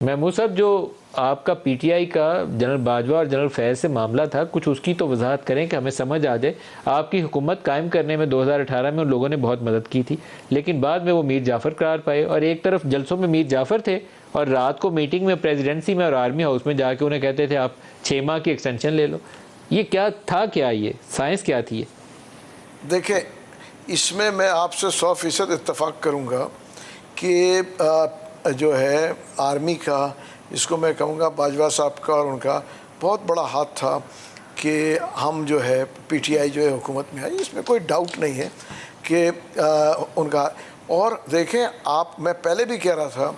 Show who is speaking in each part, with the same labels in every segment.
Speaker 1: महमूद साहब, जो आपका पीटीआई का जनरल बाजवा और जनरल फैज़ से मामला था, कुछ उसकी तो वजाहत करें कि हमें समझ आ जाए। आपकी हुकूमत कायम करने में 2018 में उन लोगों ने बहुत मदद की थी, लेकिन बाद में वो मीर जाफ़र करार पाए और एक तरफ जलसों में मीर जाफ़र थे और रात को मीटिंग में प्रेसिडेंसी में और आर्मी हाउस में जाके उन्हें कहते थे आप 6 माह की एक्सटेंशन ले लो। ये क्या था, क्या ये साइंस क्या थी? ये
Speaker 2: देखें, इसमें मैं आपसे 100% इत्तेफाक करूँगा कि जो है आर्मी का, इसको मैं कहूँगा बाजवा साहब का और उनका बहुत बड़ा हाथ था कि हम जो है पीटीआई जो है हुकूमत में आई। इसमें कोई डाउट नहीं है कि उनका। और देखें आप, मैं पहले भी कह रहा था,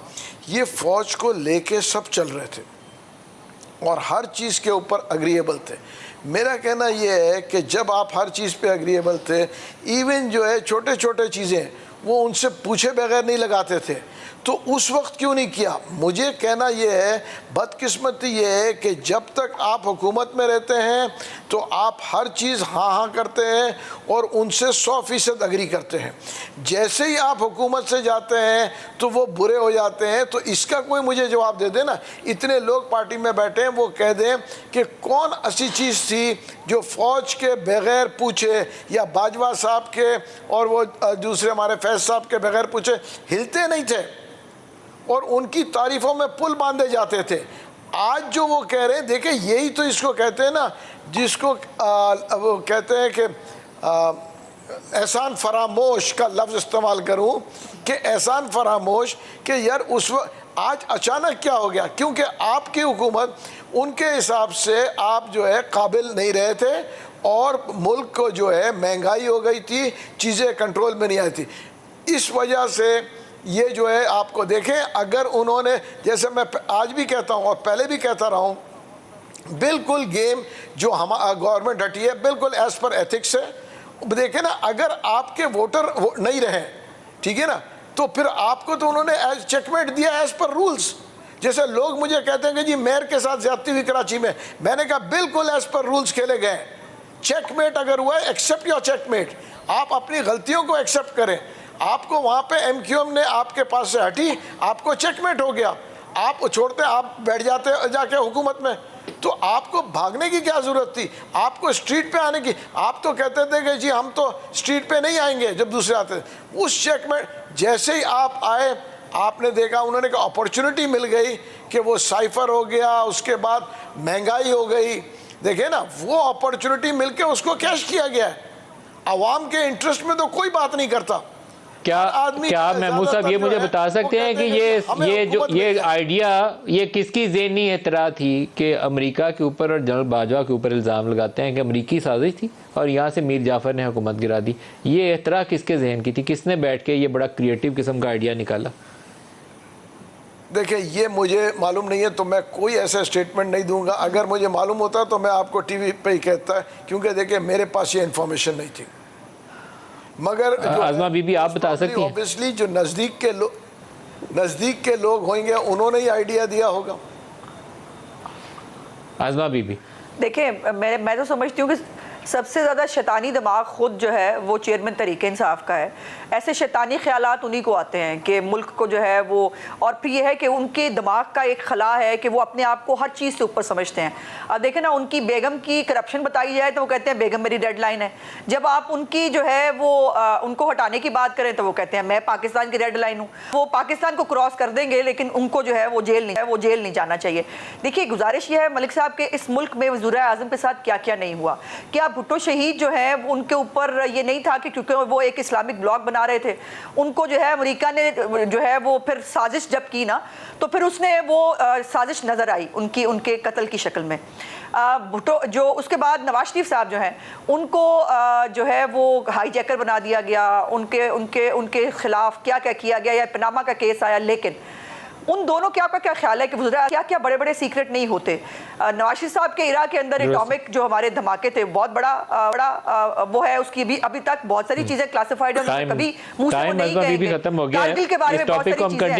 Speaker 2: ये फ़ौज को लेके सब चल रहे थे और हर चीज़ के ऊपर अग्रीएबल थे। मेरा कहना ये है कि जब आप हर चीज़ पे अग्रीएबल थे, इवन जो है छोटे छोटे चीज़ें वो उनसे पूछे बगैर नहीं लगाते थे, तो उस वक्त क्यों नहीं किया? मुझे कहना ये है, बदकिस्मती ये है कि जब तक आप हुकूमत में रहते हैं तो आप हर चीज़ हाँ हाँ करते हैं और उनसे 100% अग्री करते हैं। जैसे ही आप हुकूमत से जाते हैं तो वो बुरे हो जाते हैं। तो इसका कोई मुझे जवाब दे दे ना। इतने लोग पार्टी में बैठे हैं, वो कह दें कि कौन ऐसी चीज़ थी जो फ़ौज के बगैर पूछे या बाजवा साहब के और वो दूसरे हमारे फैज़ साहब के बगैर पूछे हिलते नहीं थे और उनकी तारीफ़ों में पुल बांधे जाते थे। आज जो वो कह रहे हैं, देखें, यही तो इसको कहते हैं ना, जिसको वो कहते हैं कि एहसान फरामोश का लफ्ज़ इस्तेमाल करूं कि एहसान फरामोश कि यार उस वक्त, आज अचानक क्या हो गया? क्योंकि आपकी हुकूमत उनके हिसाब से आप जो है काबिल नहीं रहे थे और मुल्क को जो है महंगाई हो गई थी, चीज़ें कंट्रोल में नहीं आई थी। इस वजह से ये जो है आपको देखें, अगर उन्होंने, जैसे मैं आज भी कहता हूँ और पहले भी कहता रहा हूँ, बिल्कुल गेम जो हम गवर्नमेंट हटी है बिल्कुल एज पर एथिक्स है। देखें ना, अगर आपके वोटर नहीं रहे, ठीक है ना, तो फिर आपको तो उन्होंने एज चेकमेट दिया एज पर रूल्स। जैसे लोग मुझे कहते हैं कि जी मेयर के साथ ज्यादती हुई कराची में, मैंने कहा बिल्कुल एज पर रूल्स खेले गए। चेकमेट अगर हुआ है, एक्सेप्ट योर चेकमेट, आप अपनी गलतियों को एक्सेप्ट करें। आपको वहाँ पे एमक्यूएम ने आपके पास से हटी, आपको चेकमेट हो गया, आप छोड़ते, आप बैठ जाते जाके हुकूमत में, तो आपको भागने की क्या ज़रूरत थी? आपको स्ट्रीट पे आने की? आप तो कहते थे कि जी हम तो स्ट्रीट पे नहीं आएंगे जब दूसरे आते थे। उस चेकमेट जैसे ही आप आए, आपने देखा उन्होंने कहा अपॉर्चुनिटी मिल गई कि वो साइफर हो गया, उसके बाद महंगाई हो गई। देखे ना, वो अपॉर्चुनिटी मिल के उसको कैश किया गया है। आवाम के इंटरेस्ट में तो कोई बात नहीं करता।
Speaker 1: क्या महमूद साहब ये मुझे बता सकते हैं कि ये आइडिया ये किसकी ज़हनी एतरा थी कि अमेरिका के ऊपर और जनरल बाजवा के ऊपर इल्ज़ाम लगाते हैं कि अमेरिकी साजिश थी और यहाँ से मीर जाफ़र ने हुकूमत गिरा दी? ये एतरा किसके जहन की थी? किसने बैठ के ये बड़ा क्रिएटिव किस्म का आइडिया निकाला?
Speaker 2: देखिए, ये मुझे मालूम नहीं है, तो मैं कोई ऐसा स्टेटमेंट नहीं दूंगा। अगर मुझे मालूम होता तो मैं आपको टीवी पे ही कहता, क्योंकि देखिए मेरे पास ये इन्फॉर्मेशन नहीं थी। मगर
Speaker 1: आज़मा बीबी आप बता सकती हैं?
Speaker 2: ऑब्वियसली जो नज़दीक के लोग होंगे उन्होंने ही आइडिया दिया होगा।
Speaker 1: आज़मा बीबी
Speaker 3: देखिए, मैं तो समझती हूँ कि सबसे ज़्यादा शैतानी दिमाग खुद जो है वो चेयरमैन तहरीक इंसाफ का है। ऐसे शैतानी ख्यालात उन्हीं को आते हैं कि मुल्क को जो है वो, और फिर ये है कि उनके दिमाग का एक खला है कि वो अपने आप को हर चीज़ से ऊपर समझते हैं। अब देखें ना, उनकी बेगम की करप्शन बताई जाए तो वो कहते हैं बेगम मेरी डेडलाइन है। जब आप उनकी जो है वो उनको हटाने की बात करें तो वो कहते हैं मैं पाकिस्तान की डेडलाइन हूँ। वो पाकिस्तान को क्रॉस कर देंगे लेकिन उनको जो है वो जेल नहीं जाना चाहिए। देखिए, गुजारिश ये है मलिक साहब के इस मुल्क में वज़ीर आज़म के साथ क्या क्या नहीं हुआ। क्या भुट्टो शहीद जो है उनके ऊपर ये नहीं था कि क्योंकि वो एक इस्लामिक ब्लॉग बना रहे थे, उनको जो है अमेरिका ने जो है वो फिर साजिश जब की ना, तो फिर उसने वो साजिश नज़र आई उनके कत्ल की शक्ल में। भुट्टो जो, उसके बाद नवाज शरीफ साहब जो हैं उनको जो है वो हाईजैकर बना दिया गया, उनके खिलाफ क्या क्या किया गया, या पनामा का केस आया। लेकिन उन दोनों के आपका क्या ख्याल है कि क्या क्या बड़े बड़े सीक्रेट नहीं होते? नवाज शरीफ साहब के इराक के अंदर एटॉमिक जो हमारे धमाके थे, बहुत बड़ा वो है, उसकी भी अभी तक बहुत सारी चीजें क्लासिफाइड है, कभी मुंह से नहीं गए। कारगिल के बारे में बहुत सारी चीजें